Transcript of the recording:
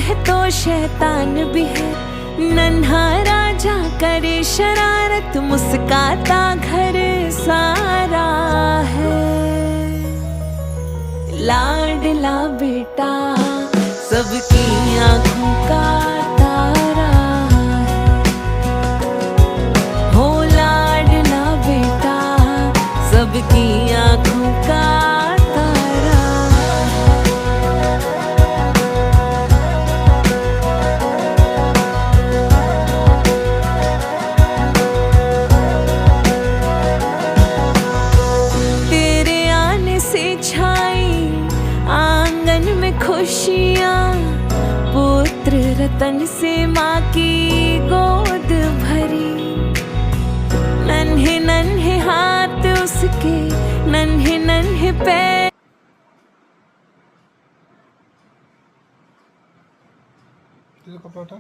है तो शैतान भी है। नन्हा राजा करे शरारत, मुस्काता घर सारा है। लाडला बेटा सबकी आंखों का तारा है। हो लाडला बेटा सबकी आंखों का तारा है। तेरे आने से छाई आंगन में खुशियाँ, पुत्र रतन से माँ की गोद भरी। नन्हे नन्हे हाथ उसके, नन्हे नन्हे पैर। कपड़ा